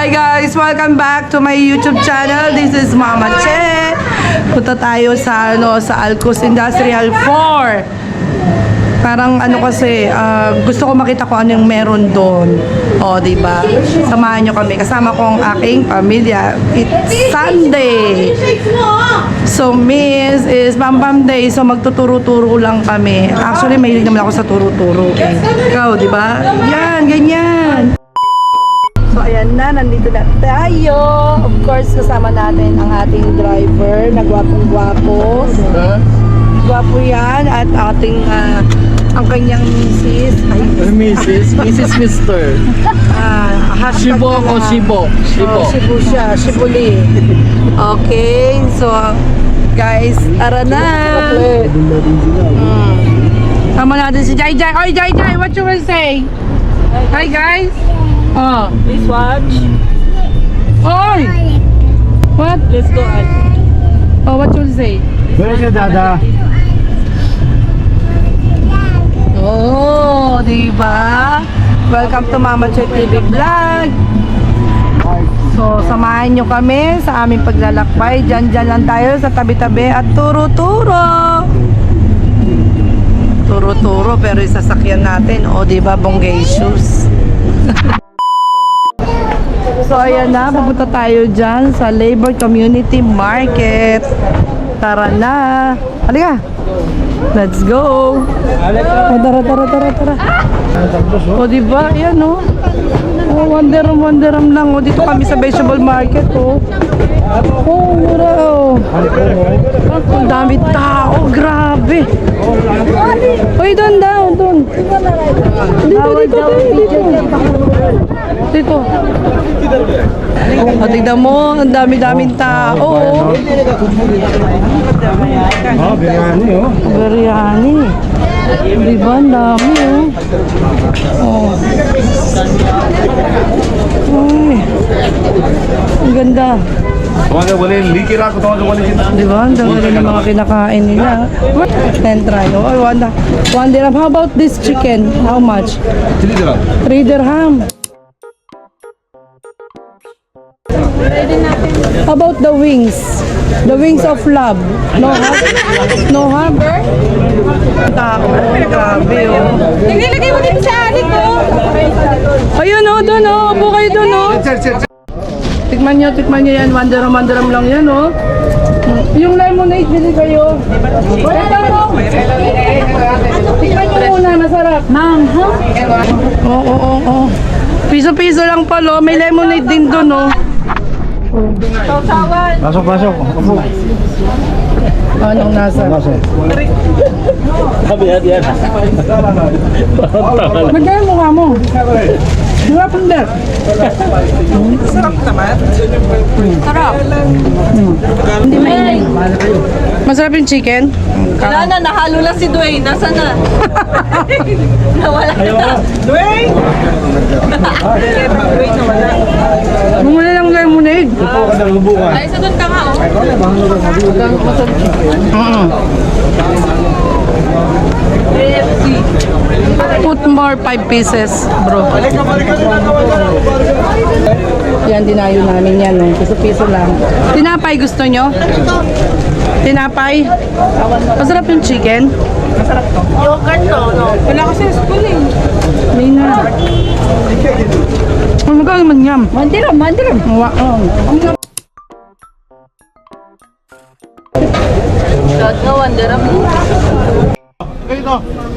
Hi guys! Welcome back to my YouTube channel. This is Mama Che. Punta tayo sa Alcos Industrial 4. Parang kasi, gusto ko makita ko ano yung meron doon. O, diba? Samahan nyo kami. Kasama ko ang aking pamilya. It's Sunday. So, Miss is Bam Day. So, magtuturo-turo lang kami. Actually, mahilig naman ako sa turo-turo. Ikaw, diba? Yan, ganyan. So, ayan na. Nandito na tayo. Of course, kasama natin ang ating driver na gwapong-gwapo. Gwapo yan. At ating ang kanyang misis. Mrs. Mister. Shibo ako, Shibo. Shibo siya. Shibuli. Okay. So, guys, tara na. Tama natin si Jai Jai. Oy, Jai Jai, what you will say? Hi, guys. Oh. Please watch. Oy! What? Let's go. Oh, what you will say? Where's your dada? Oh, diba? Welcome to Mama Che TV Vlog. So, samahan nyo kami sa aming paglalakbay. Diyan lang tayo sa tabi-tabi at turo-turo. Turo-turo, pero yung sasakyan natin, oh, diba, Bongacious. So, ayan na, pupunta tayo dyan sa Labor Community Market. Tara na. Halika. Let's go. Oh, tara. O, diba? Yan, oh. Oh, wanderam lang. Oh, dito kami sa vegetable market, oh. Oh, mura, oh. Ang dami tao. Grabe. Uy, doon. Dito. O, tignan mo. Ang dami-daming tao, oh. Biryani, oh. Biryani. Diba? Ang dami, oh. Uy. Ang ganda. Diba? Ang dami rin yung mga kinakain nila. Then try. Oh, one dirham. How about this chicken? How much? 3 dirham. How about the wings? The wings of love. No hub? No hub? Tao. Grabe, oh. Nilagay mo dito sa anik ko. Ayun, oh. Doon, oh. Upo kayo doon, oh. Tikman nyo yan. Wanderam lang yan, oh. Yung lemonade, bili kayo. Ito, oh. Tikman nyo muna, masarap. Ma'am, ha? Oo. Piso-piso lang pala. May lemonade din doon, oh. Pasok. Anong nasa? Magkano mukha mo? Diba, Punder? Sarap naman. Sarap. Hindi mainit. Masarap yung chicken? Wala na, nahalo lang si Dwayne. Nasaan na? Nawala na. Dwayne! Dwayne nawala. Bumula ng lemonade. Ay, sa doon ka nga, oh. Put more 5 pieces, bro. Yan, dinayo namin yan, no? Piso-piso lang. Tinapay gusto nyo? Tinapay? Masarap yung chicken? Yogurt to, no? Wala kasi spoon eh. May na. Ano magkano man yam? Mandiram. Dad nga, wanderam.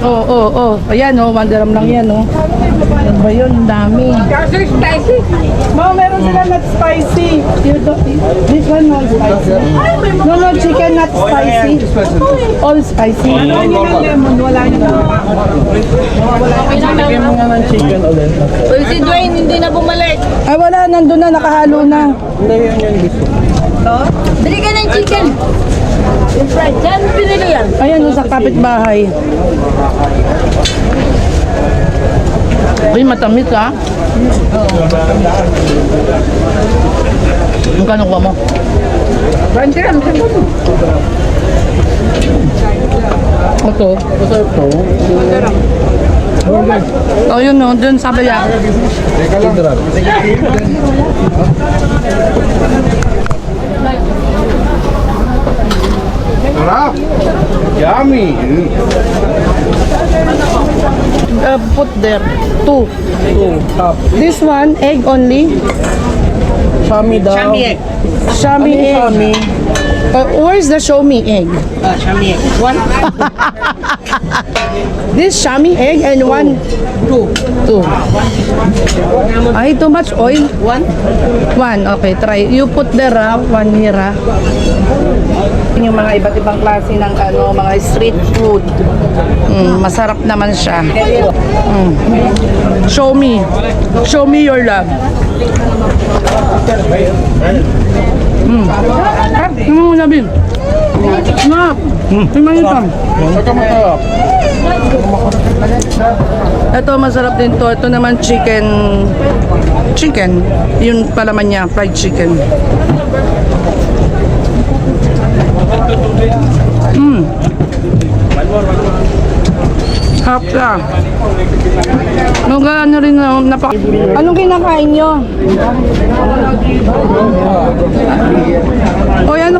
Oo. Ayan, oh. 1 dirham lang yan, oh. Ano ba yun? Ang dami. Spicy. Mama, meron sila not spicy. This one not spicy. No, chicken not spicy. All spicy. Okay lang naman. Uy, si Dwayne hindi na bumalik. Ay, wala. Nandun na. Nakahalo na. Dali ka ng chicken. Yung fried. Diyan, pinili yan. Ayan, sa kapitbahay. Uy, matamis, ha? Magkano kuha mo? 20 gram. Ito. Masarap to. Oh, yun no, dun sa baya. Sarap! Yummy! Put there. Two. This one, egg only. Shami daw. Shami egg. Where's the show me egg? Shami. One. This shami egg and one. Two. Ay, too much oil. One, okay, try. You put there, one here, Yung mga iba't ibang klase ng mga street food. Masarap naman siya. Show me. Show me your love. Ano mo namin? Snap! Tingnan pa. Ito masarap din to. Ito naman chicken. Yun palaman niya, fried chicken. Harap siya. Ano rin Anong kinakain nyo? O ano?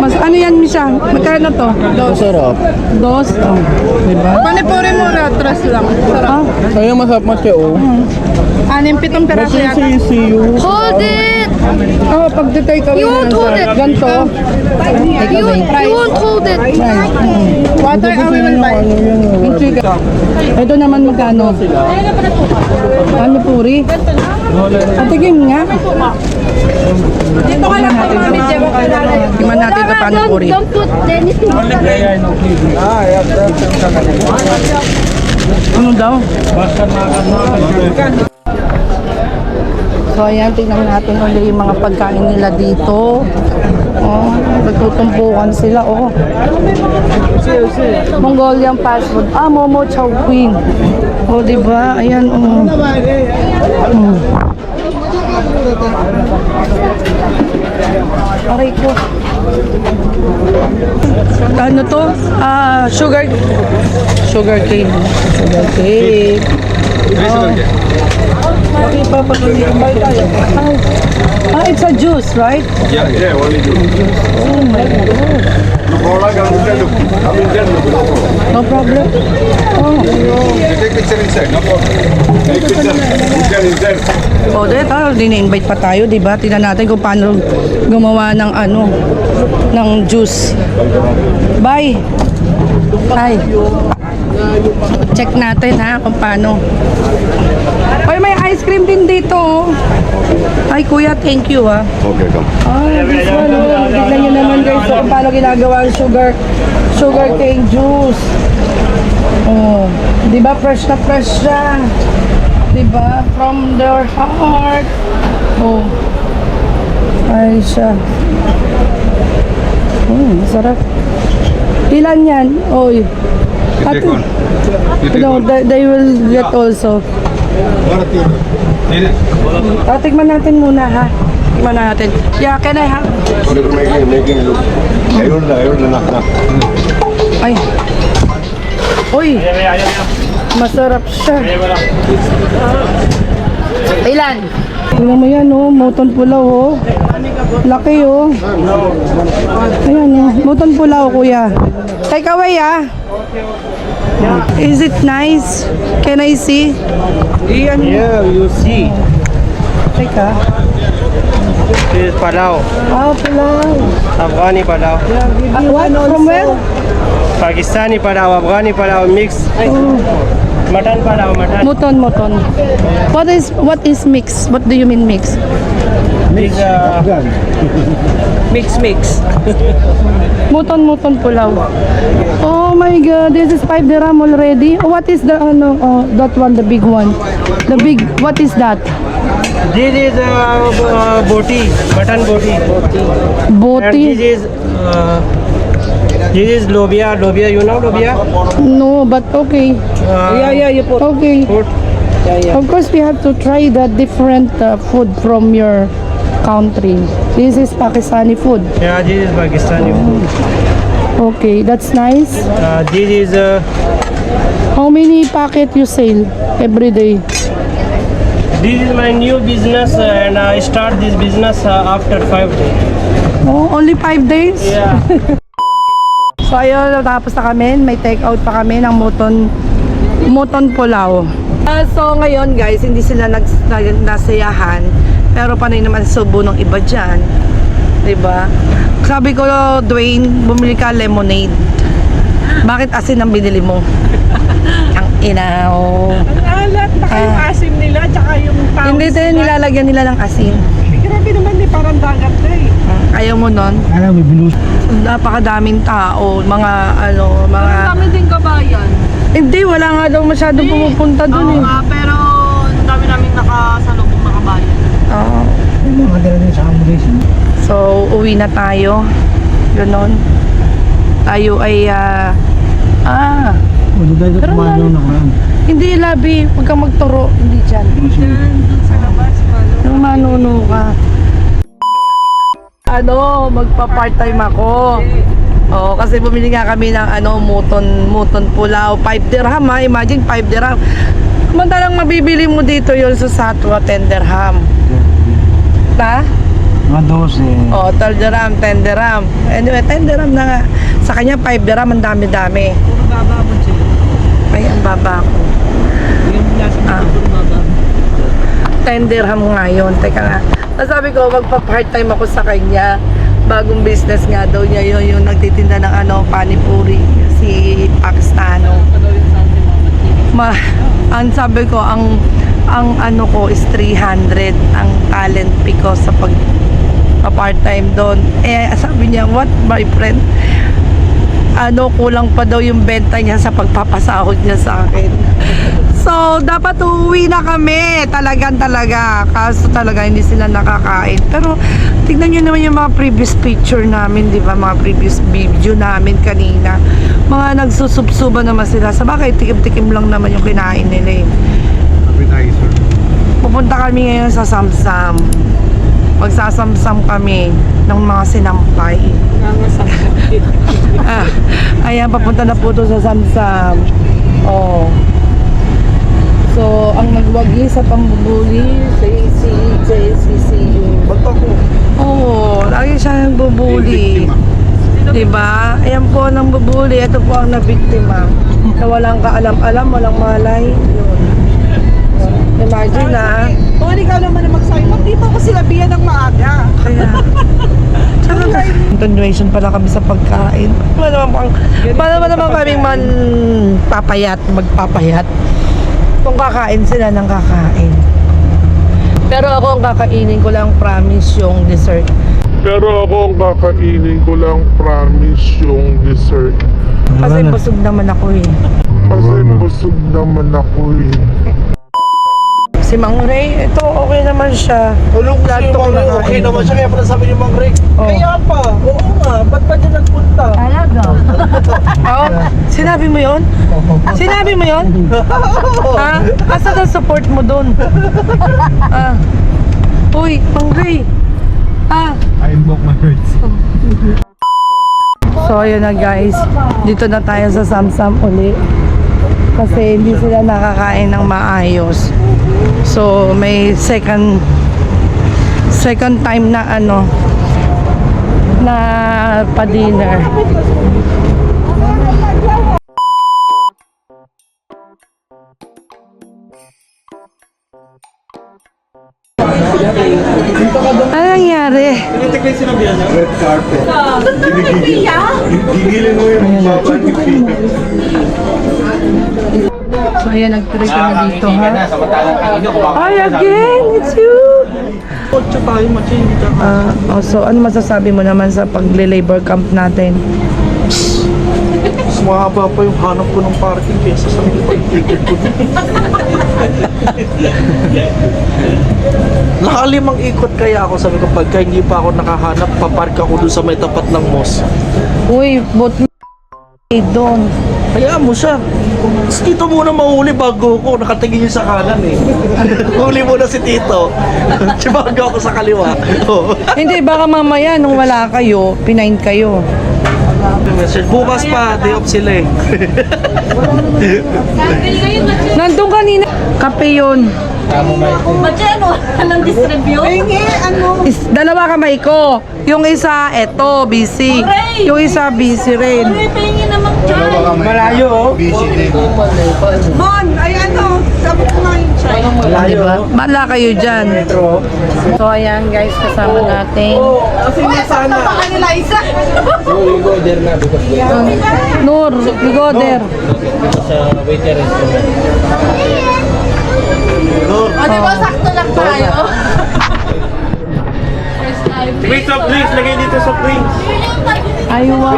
Ano yan, Misha? Magkano to? Masarap. Dos? Oh. Diba? Panipuri mo ratras lang. Sarap. Kaya masarap matyo. 6-7 peraso yata. Hold it! Oh, pag-take away You na won't lang, hold sir. it. Ganito. You won't hold it. Water away will buy. Yung chicken. Ito naman magkano? Ano puri? Patigim nga. Dito ka lang po, Mami Jebo. Tingnan natin ito paano puri. Don't put anything. Ano daw? So ayan, tingnan natin ulit yung mga pagkain nila dito. Oh, nagtutumpukan sila. Oh. Mongolian fast food. Momo Chow Queen. Oh, diba? Ayan, oh. Aray ko. Ano to? Sugar cane. Sugar cane. It's a juice, right? Yeah, only you. Oh my God. No problem. Oh. Take picture inside, no problem. Take picture. Picture inside. O, dini-invite pa tayo, di ba? Tingnan natin kung paano gumawa ng ng juice. Bye! Hi! Check natin ha, kung paano. Oy, may ice cream din dito. Oh. Ay, kuya, thank you ha. Okay, come. This one, oh. Tignan nyo naman guys kung paano ginagawa ang sugar cane juice. Oh, di ba fresh na fresh siya? Di ba? From their heart. Oh. Ay siya. Masarap. Ilan yan? Oy. Take one. No, they will get also. Tikman natin muna ha. Tikman natin. Yeah, can I have? Making look. Ayun na. Ay. Uy. Masarap siya. Ilan? Tingnan mo yan, oh. Moton pulaw, oh. Laki, oh. Ayan, oh. Moton pulaw, kuya. Take away, ah. Is it nice? Can I see? Yeah, you see. Teka. This is palau. Pulaw. Afghani palau. What? From where? Pakistani palau, Afghani palau mix. Mutton palau, mutton. Moton. What is mix? What do you mean mix? Mix. Moton pulaw. Oh my God, this is 5 dirham already. What is the that one, the big one? The big, what is that? This is boti, mutton boti. And Boti? this is lobia, you know lobia? No, but okay. You put. Okay. Put. Of course, we have to try the different food from your country. This is Pakistani food. Yeah, this is Pakistani food. Okay, that's nice. This is How many packet you sell every day? This is my new business and I start this business after 5 days. Oh, only 5 days? Yeah. So ayun, tapos na kami. May take out pa kami ng Muton Pulao. So ngayon guys, hindi sila nasayahan. Pero panay naman subo ng iba dyan. Diba? Sabi ko, Dwayne, bumili ka lemonade. Bakit asin ang binili mo? Ang inaw. Ang alat, baka yung asim nila, tsaka yung tawis Hindi tayo nilalagyan nila ng asin. Grabe naman eh, parang dagat na eh. Ayaw mo nun? Napakadaming tao, mga mga... Dami din kabayan. Hindi, wala nga daw masyadong pumupunta dun eh. Pero ang dami namin nakasalubong na kabayan. Oo. So, uwi na tayo. Ganon. Tayo ay, pero hindi, Labi. Huwag kang magturo. Hindi dyan. Dun sa labas, Nung manuno ka. Magpa-part-time ako. Oo, kasi bumili nga kami ng muton pulao. 5 dirham ha. Imagine 5 dirham. Samantalang mabibili mo dito yon sa Satwa, 10 dirham. Ta? Mga 12. Oh, 12 dirham, 10 dirham. Anyway, 10 dirham na nga. Sa kanya, 5 dirham, ang dami-dami. puro baba mo siya. Ay, ang baba ko. Yung nasa Ah. puro baba. 10 dirham nga yun. Teka nga. Sabi ko, magpa-part-time ako sa kanya. Bagong business nga daw niya yun. Yung nagtitinda ng panipuri. Si Pakistano. Ang sabi ko, ang ko is 300 ang talent fee ko sa part-time doon. Sabi niya, what my friend? Kulang pa daw yung benta niya sa pagpapasahod niya sa akin. So, dapat uuwi na kami. Talaga. Kaso talaga hindi sila nakakain. Pero, tignan nyo naman yung mga previous picture namin, di ba? Mga previous video namin kanina. Mga nagsusubsuba naman sila. Sa bakit, tikim-tikim lang naman yung kinain nila eh. Appetizer. Pupunta kami ngayon sa Samsam. Magsasamsam kami ng mga sinampay. Ayan, papunta na po to sa Samsam. Oh. So, ang nagwagi sa pambubuli, JCCU. Ba't ako? Oo, lagi siya nagbubuli. Diba? Ayan po ang bubuli. Ito po ang nabiktima. Na walang kaalam-alam, walang malay. Yun. Imagine na. Kung ikaw naman na magsabi, di pa ko sila biyan ng maaga. Kaya, tsaka continuation pala kami sa pagkain. Paano naman kami magpapayat. Kung kakain sila ng kakain. Pero ako ang kakainin ko lang, promise, yung dessert. Kasi busog naman ako eh. Si Mang Ray, ito okay naman siya. Ulong Lahat kasi to yung kinakain okay ko. naman siya, kaya pala sabi ni Mang Rick. Oh. Kaya pa, oo nga, ba't pa dyan nagpunta? Oo, sinabi mo yon? Sinabi mo yon? Ha? Asa ang support mo dun? Uy, Mang Ray. I invoke my words. So, ayun na guys. Dito na tayo sa Samsam uli. Kasi hindi sila nakakain ng maayos. So, may second time na na pa-dinner. Ano nangyari? Red carpet. Gigilin mo yung baba ni Pina. So, ayan, nag-try ka na dito, ha? Hi again, it's you! Kotse tayo, machin dito. So, ano masasabi mo naman sa pag-labor camp natin? Mas mahaba pa yung hanap ko ng parking kesa sa pag-ticket ko. Nakalimang ikot kaya ako, sabi ko, pagka hindi pa ako nakahanap, papark ako dun sa may tapat ng mosque. Uy, bot doon. Kaya mo siya. Si Tito muna mahuli bago ko. Nakatingin niya sa kanan eh. Huli muna si Tito. Bago ako sa kaliwa. Oh. Hindi, baka mamaya nung wala kayo, pinain kayo. Bukas pa, day off sila eh. Nandun kanina. Kape yun. Mache, ano? Anong distribute? Dalawa kamay ko. Yung isa, eto, busy. Yung isa, busy rin. Ay, pahingi naman dyan. Malayo oh. Busy din. Mon, ay ano, sabi ko nga yung chai. Malayo oh. Bala kayo dyan. So, ayan guys, kasama natin. Kasi sana. Baka nila isa. Nur, you go there. O, di ba sakto lang tayo? Wait up, please. Lagay dito sa drinks. Aywa.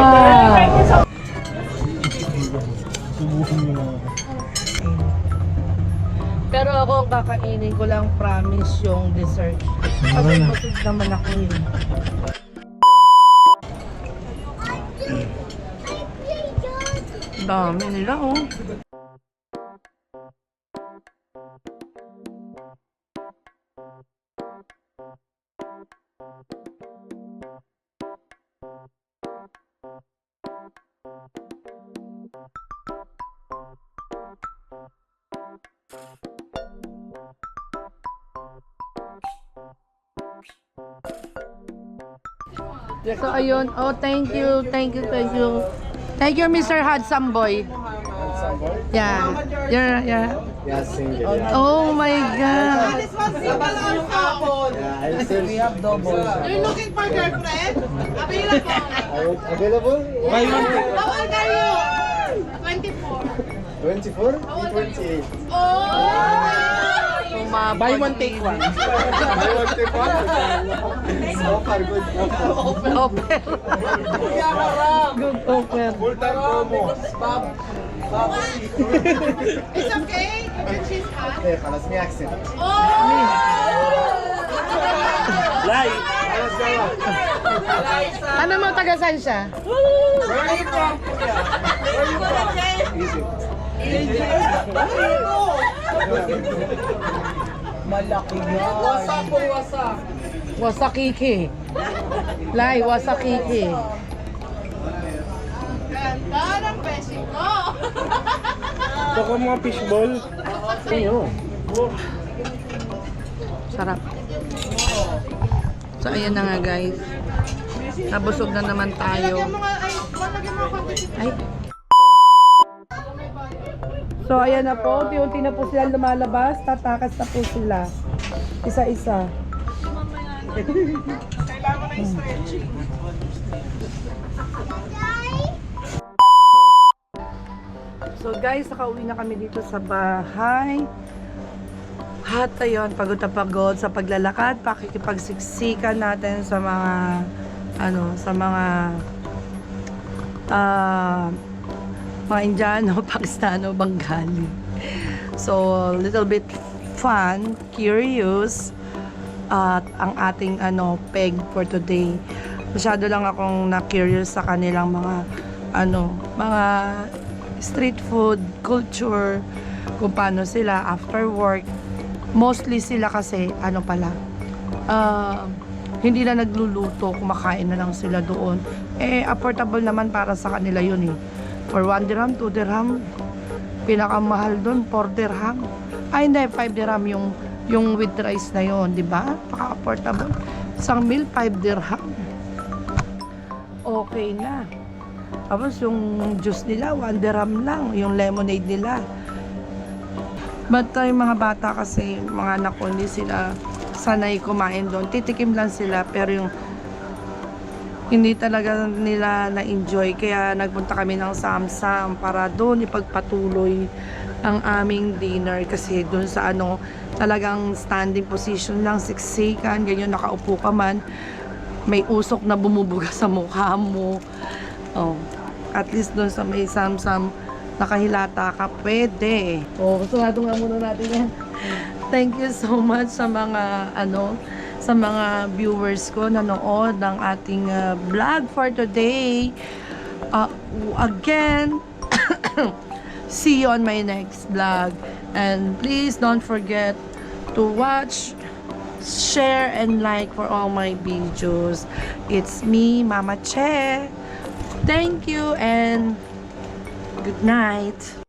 Pero ako ang kakainin ko lang, promise, yung dessert. Kasi busog naman ako yun. Dami nila oh. So ayun, oh thank you, thank you, thank you. Thank you Mr. Handsome Boy. Yeah. Yeah. Oh my god. You're looking for girlfriend? Available? Buy one. How old are you? 24. 24? 28. Buy one, take one. So far, good. Offer. Good offer. Full-time promo. It's okay. She's hot. Okay, خلاص مي accent. Live. Ano mo taga-saan siya? Wasakiki. Lai, wasakiki. Ganda ng beshi ko. Ito ko mga fishball. Sarap. So, ayan na nga guys. Nabusog na naman tayo. Ay. So, ayan na po. Unti-unti na po sila lumalabas. Tatakas na po sila. Isa-isa. So guys, nakauwi na kami dito sa bahay. At ayun, pagod na pagod sa paglalakad, pakikipagsiksikan natin sa mga sa mga Indiano, Pakistano, Bengali. So, little bit fun, curious, at ang ating peg for today. Masyado lang akong na-curious sa kanilang mga mga street food, culture, kung paano sila after work. Mostly sila kasi, hindi na nagluluto, kumakain na lang sila doon. Affordable naman para sa kanila yun eh. For 1 dirham, 2 dirham, pinakamahal doon, 4 dirham. Ay hindi, 5 dirham yung with rice na yun, di ba? Paka-affordable. Isang meal, 5 dirham. Okay na. Tapos yung juice nila, 1 dirham lang. Yung lemonade nila. But yung mga bata kasi, mga anak ko, hindi sila sanay kumain doon. Titikim lang sila, pero yung hindi talaga nila na-enjoy. Kaya nagpunta kami ng Samsam para doon ipagpatuloy ang aming dinner. Kasi doon sa talagang standing position lang, siksikan, ganyan, nakaupo ka man. May usok na bumubuga sa mukha mo. Oh, at least doon sa may Samsam, nakahilata ka, pwede. Oh, gusto nga muna natin yan. Thank you so much sa mga sa mga viewers ko nanood ng ating vlog for today. Again, see you on my next vlog. And please don't forget to watch, share, and like for all my videos. It's me, Mama Che. Thank Thank you and good night.